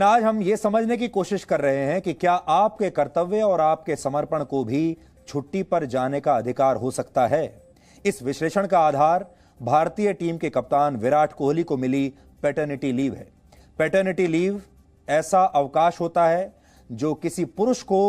आज हम ये समझने की कोशिश कर रहे हैं कि क्या आपके कर्तव्य और आपके समर्पण को भी छुट्टी पर जाने का अधिकार हो सकता है। इस विश्लेषण का आधार भारतीय टीम के कप्तान विराट कोहली को मिली पैटर्निटी लीव है। पैटर्निटी लीव ऐसा अवकाश होता है जो किसी पुरुष को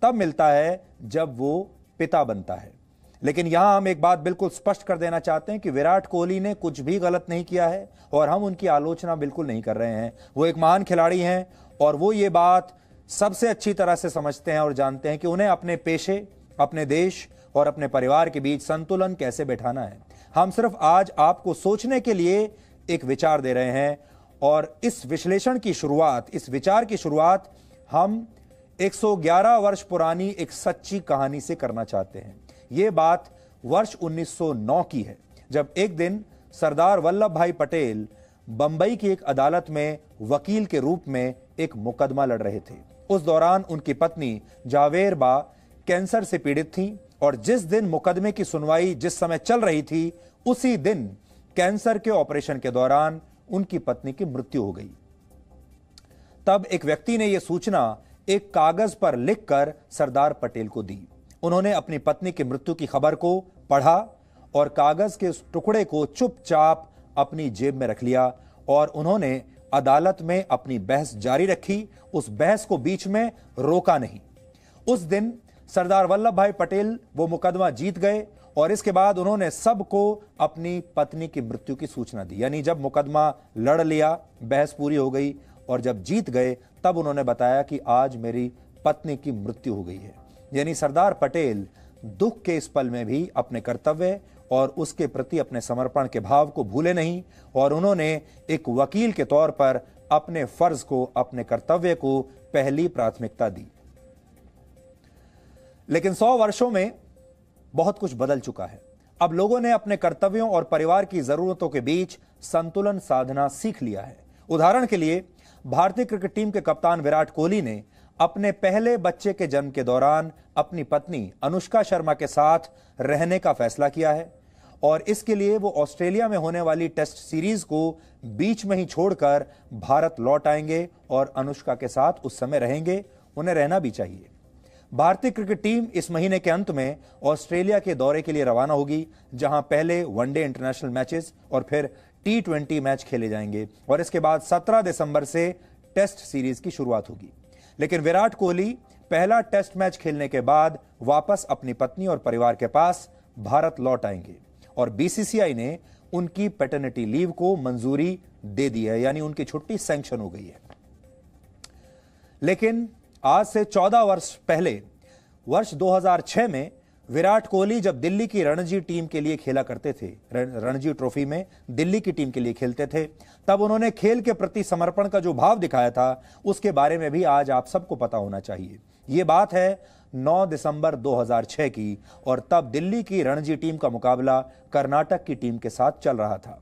तब मिलता है जब वो पिता बनता है। लेकिन यहां हम एक बात बिल्कुल स्पष्ट कर देना चाहते हैं कि विराट कोहली ने कुछ भी गलत नहीं किया है और हम उनकी आलोचना बिल्कुल नहीं कर रहे हैं। वो एक महान खिलाड़ी हैं और वो ये बात सबसे अच्छी तरह से समझते हैं और जानते हैं कि उन्हें अपने पेशे, अपने देश और अपने परिवार के बीच संतुलन कैसे बैठाना है। हम सिर्फ आज आपको सोचने के लिए एक विचार दे रहे हैं और इस विश्लेषण की शुरुआत, इस विचार की शुरुआत हम 111 वर्ष पुरानी एक सच्ची कहानी से करना चाहते हैं। यह बात वर्ष 1909 की है, जब एक दिन सरदार वल्लभ भाई पटेल बंबई की एक अदालत में वकील के रूप में एक मुकदमा लड़ रहे थे। उस दौरान उनकी पत्नी जावेर बा कैंसर से पीड़ित थी और जिस दिन मुकदमे की सुनवाई जिस समय चल रही थी, उसी दिन कैंसर के ऑपरेशन के दौरान उनकी पत्नी की मृत्यु हो गई। तब एक व्यक्ति ने यह सूचना एक कागज पर लिखकर सरदार पटेल को दी। उन्होंने अपनी पत्नी की मृत्यु की खबर को पढ़ा और कागज के उस टुकड़े को चुपचाप अपनी जेब में रख लिया और उन्होंने अदालत में अपनी बहस जारी रखी। उस बहस को बीच में रोका नहीं। उस दिन सरदार वल्लभ भाई पटेल वो मुकदमा जीत गए और इसके बाद उन्होंने सबको अपनी पत्नी की मृत्यु की सूचना दी। यानी जब मुकदमा लड़ लिया, बहस पूरी हो गई और जब जीत गए, तब उन्होंने बताया कि आज मेरी पत्नी की मृत्यु हो गई है। यानी सरदार पटेल दुख के इस पल में भी अपने कर्तव्य और उसके प्रति अपने समर्पण के भाव को भूले नहीं और उन्होंने एक वकील के तौर पर अपने फर्ज को, अपने कर्तव्य को पहली प्राथमिकता दी। लेकिन 100 वर्षों में बहुत कुछ बदल चुका है। अब लोगों ने अपने कर्तव्यों और परिवार की जरूरतों के बीच संतुलन साधना सीख लिया है। उदाहरण के लिए भारतीय क्रिकेट टीम के कप्तान विराट कोहली ने अपने पहले बच्चे के जन्म के दौरान अपनी पत्नी अनुष्का शर्मा के साथ रहने का फैसला किया है और इसके लिए वो ऑस्ट्रेलिया में होने वाली टेस्ट सीरीज को बीच में ही छोड़कर भारत लौट आएंगे और अनुष्का के साथ उस समय रहेंगे। उन्हें रहना भी चाहिए। भारतीय क्रिकेट टीम इस महीने के अंत में ऑस्ट्रेलिया के दौरे के लिए रवाना होगी, जहां पहले वनडे इंटरनेशनल मैचेस और फिर T20 मैच खेले जाएंगे और इसके बाद 17 दिसंबर से टेस्ट सीरीज की शुरुआत होगी। लेकिन विराट कोहली पहला टेस्ट मैच खेलने के बाद वापस अपनी पत्नी और परिवार के पास भारत लौट आएंगे और बीसीसीआई ने उनकी पैटर्निटी लीव को मंजूरी दे दी है, यानी उनकी छुट्टी सैंक्शन हो गई है। लेकिन आज से 14 वर्ष पहले वर्ष 2006 में विराट कोहली जब दिल्ली की रणजी टीम के लिए खेला करते थे, रणजी ट्रॉफी में दिल्ली की टीम के लिए खेलते थे, तब उन्होंने खेल के प्रति समर्पण का जो भाव दिखाया था, उसके बारे में भी आज आप सबको पता होना चाहिए। यह बात है 9 दिसंबर 2006 की और तब दिल्ली की रणजी टीम का मुकाबला कर्नाटक की टीम के साथ चल रहा था।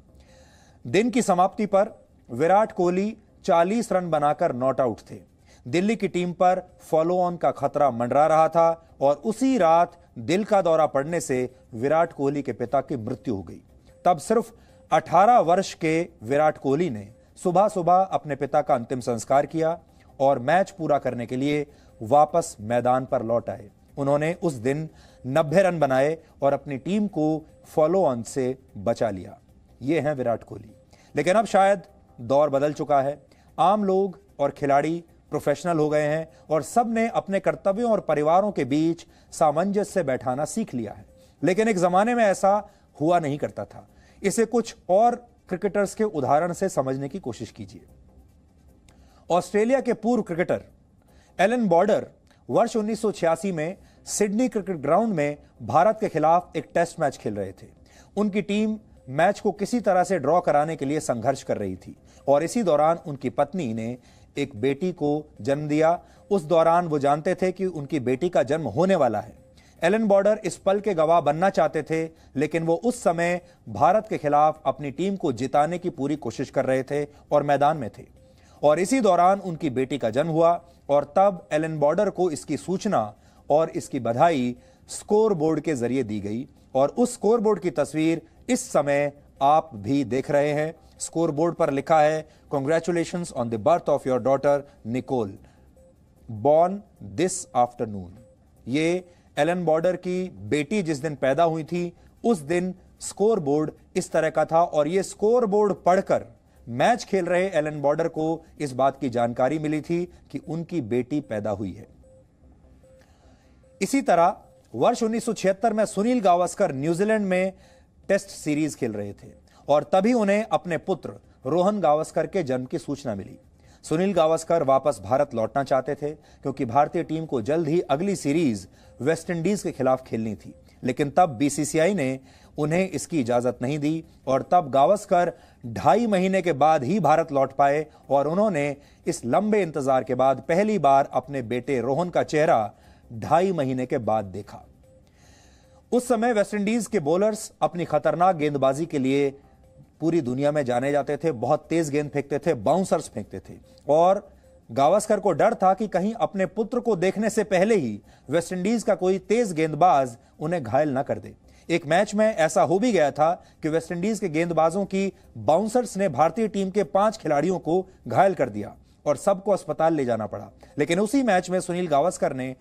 दिन की समाप्ति पर विराट कोहली 40 रन बनाकर नॉट आउट थे। दिल्ली की टीम पर फॉलो ऑन का खतरा मंडरा रहा था और उसी रात दिल का दौरा पड़ने से विराट कोहली के पिता की मृत्यु हो गई। तब सिर्फ 18 वर्ष के विराट कोहली ने सुबह सुबह अपने पिता का अंतिम संस्कार किया और मैच पूरा करने के लिए वापस मैदान पर लौट आए। उन्होंने उस दिन 90 रन बनाए और अपनी टीम को फॉलो ऑन से बचा लिया। ये हैं विराट कोहली। लेकिन अब शायद दौर बदल चुका है। आम लोग और खिलाड़ी प्रोफेशनल हो गए हैं और सब ने अपने कर्तव्यों और परिवारों के बीच सामंजस्य बैठाना सीख लिया है। लेकिन एक जमाने में ऐसा हुआ नहीं करता था। इसे कुछ और क्रिकेटर्स के उदाहरण से समझने की कोशिश कीजिए। ऑस्ट्रेलिया के पूर्व क्रिकेटर एलन बॉर्डर वर्ष 1986 में सिडनी क्रिकेट ग्राउंड में भारत के खिलाफ एक टेस्ट मैच खेल रहे थे। उनकी टीम मैच को किसी तरह से ड्रॉ कराने के लिए संघर्ष कर रही थी और इसी दौरान उनकी पत्नी ने एक बेटी को जन्म दिया। उस दौरान वो जानते थे कि उनकी बेटी का जन्म होने वाला है। एलन बॉर्डर इस पल के गवाह बनना चाहते थे, लेकिन वो उस समय भारत के खिलाफ अपनी टीम को जिताने की पूरी कोशिश कर रहे थे और मैदान में थे और इसी दौरान उनकी बेटी का जन्म हुआ और तब एलन बॉर्डर को इसकी सूचना और इसकी बधाई स्कोर बोर्ड के जरिए दी गई और उस स्कोर बोर्ड की तस्वीर इस समय आप भी देख रहे हैं। स्कोर बोर्ड पर लिखा है, congratulations on the birth of your daughter Nicole, born this afternoon. ये एलन बॉर्डर की बेटी जिस दिन पैदा हुई थी उस दिन स्कोर बोर्ड इस तरह का था, और यह स्कोर बोर्ड पढ़कर मैच खेल रहे एलन बॉर्डर को इस बात की जानकारी मिली थी कि उनकी बेटी पैदा हुई है। इसी तरह वर्ष 1976 में सुनील गावस्कर न्यूजीलैंड में टेस्ट सीरीज खेल रहे थे और तभी उन्हें अपने पुत्र रोहन गावस्कर के जन्म की सूचना मिली। सुनील गावस्कर वापस भारत लौटना चाहते थे क्योंकि भारतीय टीम को जल्द ही अगली सीरीज वेस्टइंडीज के खिलाफ खेलनी थी, लेकिन तब बीसीसीआई ने उन्हें इसकी इजाजत नहीं दी और तब गावस्कर 2.5 महीने के बाद ही भारत लौट पाए और उन्होंने इस लंबे इंतजार के बाद पहली बार अपने बेटे रोहन का चेहरा 2.5 महीने के बाद देखा। उस समय वेस्टइंडीज के बॉलर्स अपनी खतरनाक गेंदबाजी के लिए पूरी दुनिया में जाने जाते थे, बहुत तेज गेंद फेंकते थे, बाउंसर्स फेंकते थे, और गावस्कर को डर था कि कहीं अपने पुत्र को देखने से पहले ही वेस्टइंडीज का कोई तेज गेंदबाज उन्हें घायल न कर दे। एक मैच में ऐसा हो भी गया था कि वेस्टइंडीज के गेंदबाजों की बाउंसर्स ने भारतीय टीम के 5 खिलाड़ियों को घायल कर दिया और सबको अस्पताल ले जाना पड़ा। लेकिन उसी मैच में सुनील गावस्कर ने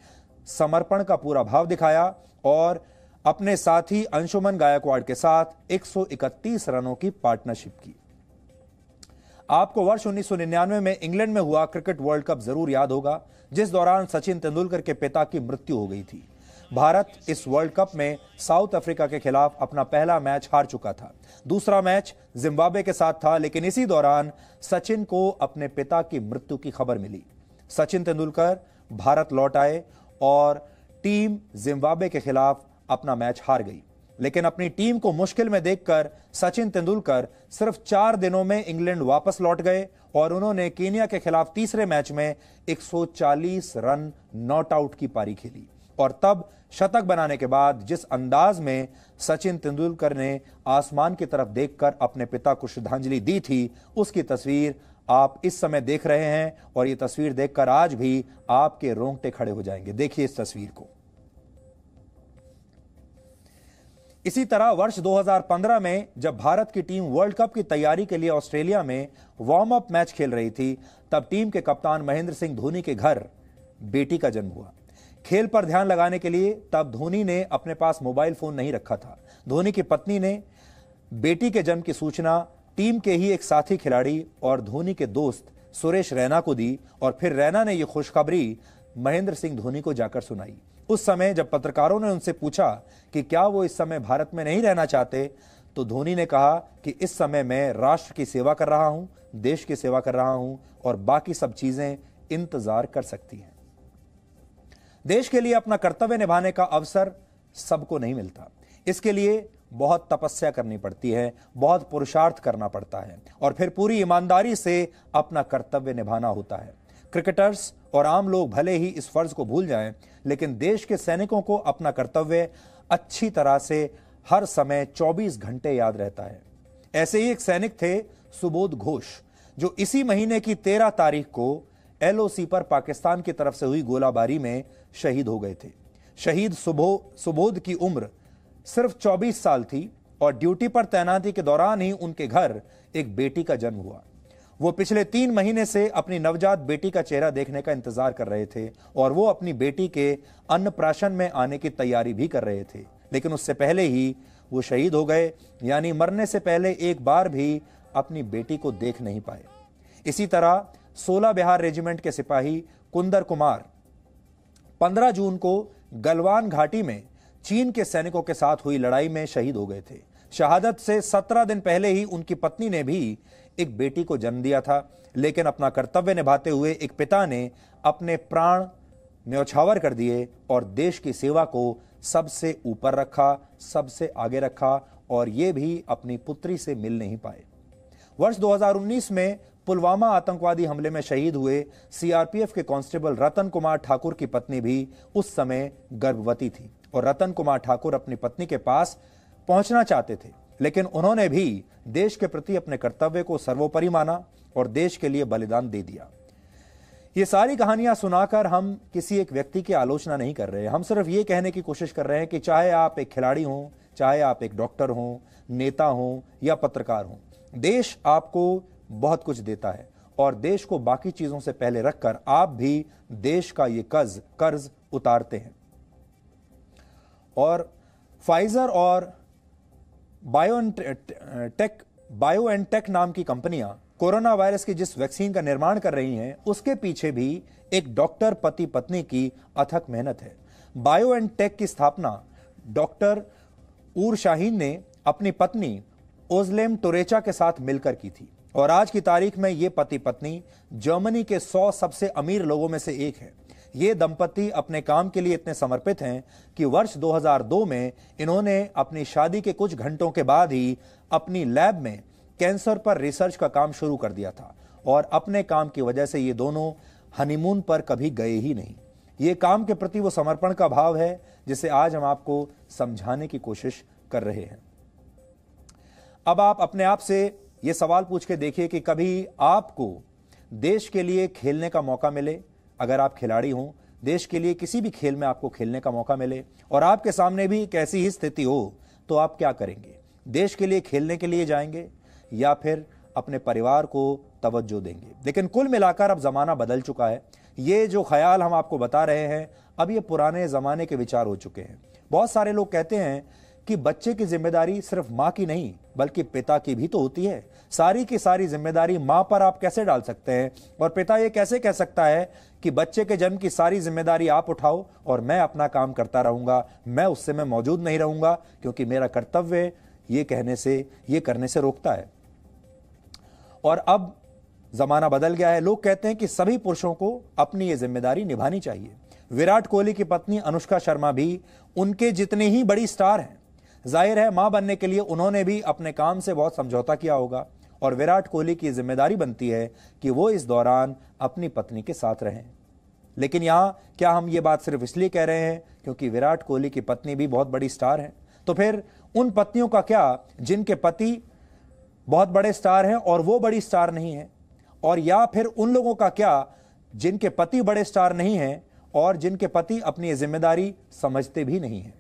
समर्पण का पूरा भाव दिखाया और अपने साथी अंशुमन गायकवाड़ के साथ 131 रनों की पार्टनरशिप की। आपको वर्ष 1999 में इंग्लैंड में हुआ क्रिकेट वर्ल्ड कप जरूर याद होगा, जिस दौरान सचिन तेंदुलकर के पिता की मृत्यु हो गई थी। भारत इस वर्ल्ड कप में साउथ अफ्रीका के खिलाफ अपना पहला मैच हार चुका था। दूसरा मैच जिम्बाब्वे के साथ था, लेकिन इसी दौरान सचिन को अपने पिता की मृत्यु की खबर मिली। सचिन तेंदुलकर भारत लौट आए और टीम जिम्बाब्वे के खिलाफ अपना मैच हार गई, लेकिन अपनी टीम को मुश्किल में देखकर सचिन तेंदुलकर सिर्फ 4 दिनों में इंग्लैंड वापस लौट गए और उन्होंने केनिया के खिलाफ तीसरे मैच में 140 रन नॉट आउट की पारी खेली। और तब शतक बनाने के बाद जिस अंदाज में सचिन तेंदुलकर ने आसमान की तरफ देखकर अपने पिता को श्रद्धांजलि दी थी, उसकी तस्वीर आप इस समय देख रहे हैं और ये तस्वीर देखकर आज भी आपके रोंगटे खड़े हो जाएंगे। देखिए इस तस्वीर को। इसी तरह वर्ष 2015 में जब भारत की टीम वर्ल्ड कप की तैयारी के लिए ऑस्ट्रेलिया में वार्म अप मैच खेल रही थी, तब टीम के कप्तान महेंद्र सिंह धोनी के घर बेटी का जन्म हुआ। खेल पर ध्यान लगाने के लिए तब धोनी ने अपने पास मोबाइल फोन नहीं रखा था। धोनी की पत्नी ने बेटी के जन्म की सूचना टीम के ही एक साथी खिलाड़ी और धोनी के दोस्त सुरेश रैना को दी और फिर रैना ने यह खुशखबरी महेंद्र सिंह धोनी को जाकर सुनाई। उस समय जब पत्रकारों ने उनसे पूछा कि क्या वो इस समय भारत में नहीं रहना चाहते, तो धोनी ने कहा कि इस समय मैं राष्ट्र की सेवा कर रहा हूं, देश की सेवा कर रहा हूं और बाकी सब चीजें इंतजार कर सकती हैं। देश के लिए अपना कर्तव्य निभाने का अवसर सबको नहीं मिलता। इसके लिए बहुत तपस्या करनी पड़ती है, बहुत पुरुषार्थ करना पड़ता है और फिर पूरी ईमानदारी से अपना कर्तव्य निभाना होता है। क्रिकेटर्स और आम लोग भले ही इस फर्ज को भूल जाएं, लेकिन देश के सैनिकों को अपना कर्तव्य अच्छी तरह से हर समय 24 घंटे याद रहता है। ऐसे ही एक सैनिक थे सुबोध घोष, जो इसी महीने की 13 तारीख को LOC पर पाकिस्तान की तरफ से हुई गोलाबारी में शहीद हो गए थे। शहीद सुबोध की उम्र सिर्फ 24 साल थी और ड्यूटी पर तैनाती के दौरान ही उनके घर एक बेटी का जन्म हुआ। वो पिछले 3 महीने से अपनी नवजात बेटी का चेहरा देखने का इंतजार कर रहे थे और वो अपनी बेटी के अन्नप्राशन में आने की तैयारी भी कर रहे थे, लेकिन उससे पहले ही वो शहीद हो गए, यानी मरने से पहले एक बार भी अपनी बेटी को देख नहीं पाए। इसी तरह 16 बिहार रेजिमेंट के सिपाही कुंदर कुमार 15 जून को गलवान घाटी में चीन के सैनिकों के साथ हुई लड़ाई में शहीद हो गए थे। शहादत से 17 दिन पहले ही उनकी पत्नी ने भी एक बेटी को जन्म दिया था, लेकिन अपना कर्तव्य निभाते हुए एक पिता ने अपने प्राण न्यौछावर कर दिए और देश की सेवा को सबसे ऊपर रखा, सबसे आगे रखा और ये भी अपनी पुत्री से मिल नहीं पाए। वर्ष 2019 में पुलवामा आतंकवादी हमले में शहीद हुए CRPF के कांस्टेबल रतन कुमार ठाकुर की पत्नी भी उस समय गर्भवती थी और रतन कुमार ठाकुर अपनी पत्नी के पास पहुंचना चाहते थे, लेकिन उन्होंने भी देश के प्रति अपने कर्तव्य को सर्वोपरि माना और देश के लिए बलिदान दे दिया। ये सारी कहानियां सुनाकर हम किसी एक व्यक्ति की आलोचना नहीं कर रहे, हम सिर्फ ये कहने की कोशिश कर रहे हैं कि चाहे आप एक खिलाड़ी हों, चाहे आप एक डॉक्टर हों, नेता हों या पत्रकार हों, देश आपको बहुत कुछ देता है और देश को बाकी चीजों से पहले रखकर आप भी देश का ये कर्ज उतारते हैं। और फाइजर और बायोएनटेक नाम की कंपनियां कोरोना वायरस की जिस वैक्सीन का निर्माण कर रही हैं, उसके पीछे भी एक डॉक्टर पति पत्नी की अथक मेहनत है। बायोएनटेक की स्थापना डॉक्टर ऊर शाहीन ने अपनी पत्नी ओजलेम टोरेचा के साथ मिलकर की थी और आज की तारीख में ये पति पत्नी जर्मनी के 100 सबसे अमीर लोगों में से एक है। ये दंपति अपने काम के लिए इतने समर्पित हैं कि वर्ष 2002 में इन्होंने अपनी शादी के कुछ घंटों के बाद ही अपनी लैब में कैंसर पर रिसर्च का काम शुरू कर दिया था और अपने काम की वजह से ये दोनों हनीमून पर कभी गए ही नहीं। ये काम के प्रति वो समर्पण का भाव है जिसे आज हम आपको समझाने की कोशिश कर रहे हैं। अब आप अपने आप से ये सवाल पूछ के देखिए कि कभी आपको देश के लिए खेलने का मौका मिले, अगर आप खिलाड़ी हों, देश के लिए किसी भी खेल में आपको खेलने का मौका मिले और आपके सामने भी एक ऐसी ही स्थिति हो, तो आप क्या करेंगे? देश के लिए खेलने के लिए जाएंगे या फिर अपने परिवार को तवज्जो देंगे? लेकिन कुल मिलाकर अब जमाना बदल चुका है। ये जो ख्याल हम आपको बता रहे हैं, अब ये पुराने जमाने के विचार हो चुके हैं। बहुत सारे लोग कहते हैं कि बच्चे की जिम्मेदारी सिर्फ माँ की नहीं बल्कि पिता की भी तो होती है। सारी की सारी जिम्मेदारी माँ पर आप कैसे डाल सकते हैं? और पिता ये कैसे कह सकता है कि बच्चे के जन्म की सारी जिम्मेदारी आप उठाओ और मैं अपना काम करता रहूंगा, मैं उस समय मौजूद नहीं रहूंगा क्योंकि मेरा कर्तव्य ये करने से रोकता है। और अब जमाना बदल गया है। लोग कहते हैं कि सभी पुरुषों को अपनी ये जिम्मेदारी निभानी चाहिए। विराट कोहली की पत्नी अनुष्का शर्मा भी उनके जितने ही बड़ी स्टार हैं। जाहिर है मां बनने के लिए उन्होंने भी अपने काम से बहुत समझौता किया होगा और विराट कोहली की जिम्मेदारी बनती है कि वो इस दौरान अपनी पत्नी के साथ रहें। लेकिन यहां क्या हम ये बात सिर्फ इसलिए कह रहे हैं क्योंकि विराट कोहली की पत्नी भी बहुत बड़ी स्टार है? तो फिर उन पत्नियों का क्या जिनके पति बहुत बड़े स्टार हैं और वो बड़ी स्टार नहीं है? और या फिर उन लोगों का क्या जिनके पति बड़े स्टार नहीं हैं और जिनके पति अपनी जिम्मेदारी समझते भी नहीं हैं?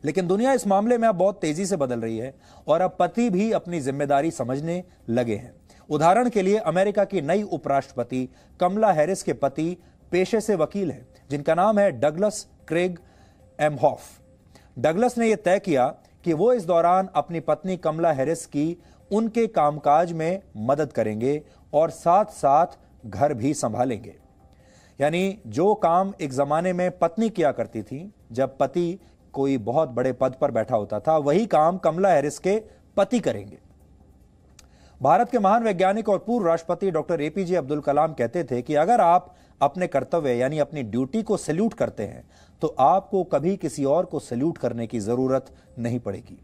लेकिन दुनिया इस मामले में अब बहुत तेजी से बदल रही है और अब पति भी अपनी जिम्मेदारी समझने लगे हैं। उदाहरण के लिए अमेरिका की नई उपराष्ट्रपति कमला हैरिस के पति पेशे से वकील हैं जिनका नाम है डगलस क्रेग एमहॉफ। डगलस ने यह तय किया कि वो इस दौरान अपनी पत्नी कमला हैरिस की उनके कामकाज में मदद करेंगे और साथ साथ घर भी संभालेंगे। यानी जो काम एक जमाने में पत्नी किया करती थी जब पति कोई बहुत बड़े पद पर बैठा होता था, वही काम कमला हैरिस के पति करेंगे। भारत के महान वैज्ञानिक और पूर्व राष्ट्रपति डॉक्टर एपीजे अब्दुल कलाम कहते थे कि अगर आप अपने कर्तव्य यानी अपनी ड्यूटी को सैल्यूट करते हैं तो आपको कभी किसी और को सैल्यूट करने की जरूरत नहीं पड़ेगी।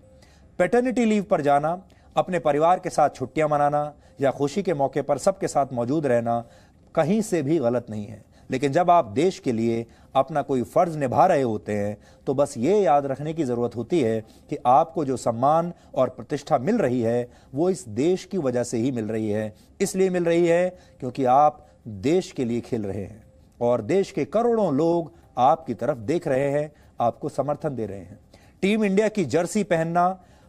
पैटर्निटी लीव पर जाना, अपने परिवार के साथ छुट्टियां मनाना या खुशी के मौके पर सबके साथ मौजूद रहना कहीं से भी गलत नहीं है। लेकिन जब आप देश के लिए अपना कोई फर्ज निभा रहे होते हैं तो बस ये याद रखने की जरूरत होती है कि आपको जो सम्मान और प्रतिष्ठा मिल रही है वो इस देश की वजह से ही मिल रही है। इसलिए मिल रही है क्योंकि आप देश के लिए खेल रहे हैं और देश के करोड़ों लोग आपकी तरफ देख रहे हैं, आपको समर्थन दे रहे हैं। टीम इंडिया की जर्सी पहनना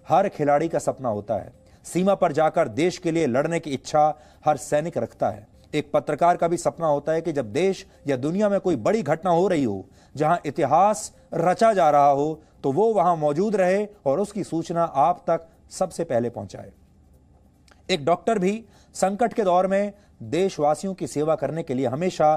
हर खिलाड़ी का सपना होता है। सीमा पर जाकर देश के लिए लड़ने की इच्छा हर सैनिक रखता है। एक पत्रकार का भी सपना होता है कि जब देश या दुनिया में कोई बड़ी घटना हो रही हो जहां इतिहास रचा जा रहा हो तो वो वहां मौजूद रहे और उसकी सूचना आप तक सबसे पहले पहुंचाए। एक डॉक्टर भी संकट के दौर में देशवासियों की सेवा करने के लिए हमेशा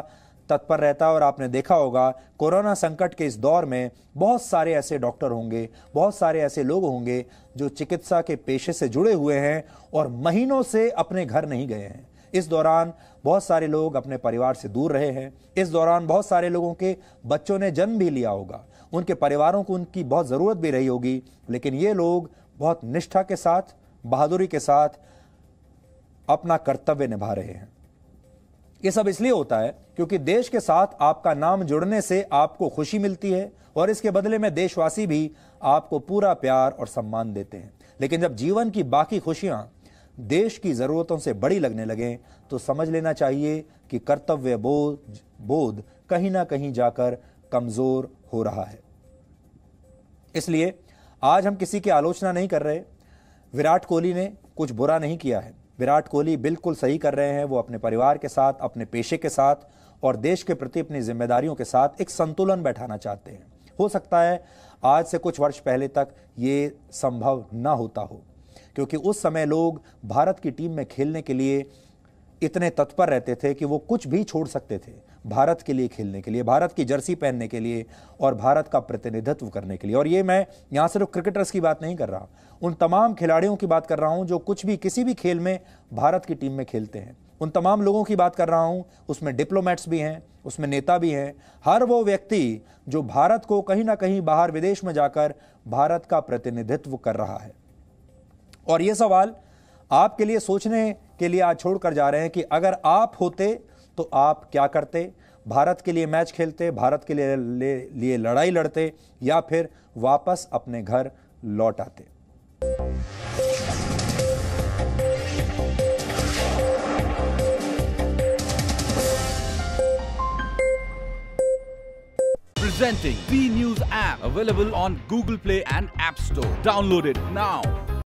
तत्पर रहता है और आपने देखा होगा कोरोना संकट के इस दौर में बहुत सारे ऐसे डॉक्टर होंगे, बहुत सारे ऐसे लोग होंगे जो चिकित्सा के पेशे से जुड़े हुए हैं और महीनों से अपने घर नहीं गए हैं। इस दौरान बहुत सारे लोग अपने परिवार से दूर रहे हैं। इस दौरान बहुत सारे लोगों के बच्चों ने जन्म भी लिया होगा, उनके परिवारों को उनकी बहुत जरूरत भी रही होगी, लेकिन ये लोग बहुत निष्ठा के साथ, बहादुरी के साथ अपना कर्तव्य निभा रहे हैं। ये सब इसलिए होता है क्योंकि देश के साथ आपका नाम जुड़ने से आपको खुशी मिलती है और इसके बदले में देशवासी भी आपको पूरा प्यार और सम्मान देते हैं। लेकिन जब जीवन की बाकी खुशियां देश की जरूरतों से बड़ी लगने लगे तो समझ लेना चाहिए कि कर्तव्य बोध कहीं ना कहीं जाकर कमजोर हो रहा है। इसलिए आज हम किसी की आलोचना नहीं कर रहे। विराट कोहली ने कुछ बुरा नहीं किया है। विराट कोहली बिल्कुल सही कर रहे हैं। वो अपने परिवार के साथ, अपने पेशे के साथ और देश के प्रति अपनी जिम्मेदारियों के साथ एक संतुलन बैठाना चाहते हैं। हो सकता है आज से कुछ वर्ष पहले तक ये संभव ना होता हो, क्योंकि उस समय लोग भारत की टीम में खेलने के लिए इतने तत्पर रहते थे कि वो कुछ भी छोड़ सकते थे भारत के लिए खेलने के लिए, भारत की जर्सी पहनने के लिए और भारत का प्रतिनिधित्व करने के लिए। और ये मैं यहाँ सिर्फ क्रिकेटर्स की बात नहीं कर रहा, उन तमाम खिलाड़ियों की बात कर रहा हूँ जो कुछ भी किसी भी खेल में भारत की टीम में खेलते हैं। उन तमाम लोगों की बात कर रहा हूँ, उसमें डिप्लोमेट्स भी हैं, उसमें नेता भी हैं, हर वो व्यक्ति जो भारत को कहीं ना कहीं बाहर विदेश में जाकर भारत का प्रतिनिधित्व कर रहा है। और ये सवाल आपके लिए सोचने के लिए आज छोड़कर जा रहे हैं कि अगर आप होते तो आप क्या करते? भारत के लिए मैच खेलते, भारत के लिए लड़ाई लड़ते या फिर वापस अपने घर लौट आते? Presenting B News app, available on Google Play and App Store. Download it now.